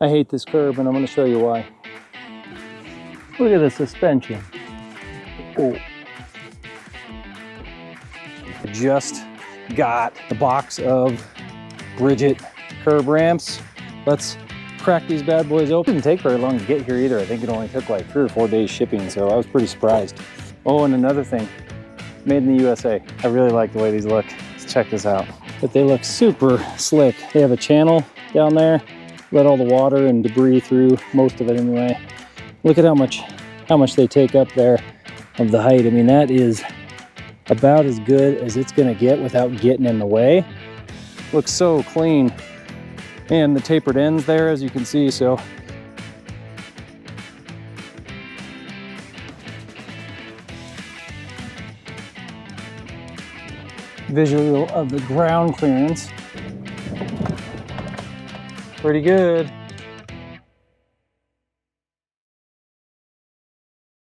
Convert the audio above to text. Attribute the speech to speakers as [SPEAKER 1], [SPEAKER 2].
[SPEAKER 1] I hate this curb, and I'm going to show you why. Look at the suspension. Oh. I just got a box of BRIDJIT Curb Ramps. Let's crack these bad boys open. It didn't take very long to get here either. I think it only took like 3 or 4 days shipping, so I was pretty surprised. Oh, and another thing, made in the USA. I really like the way these look. Let's check this out. But they look super slick. They have a channel down there, let all the water and debris through, most of it anyway. Look at how much they take up there of the height. I mean, that is about as good as it's gonna get without getting in the way. Looks so clean. And the tapered ends there, as you can see, so. Visual of the ground clearance. Pretty good.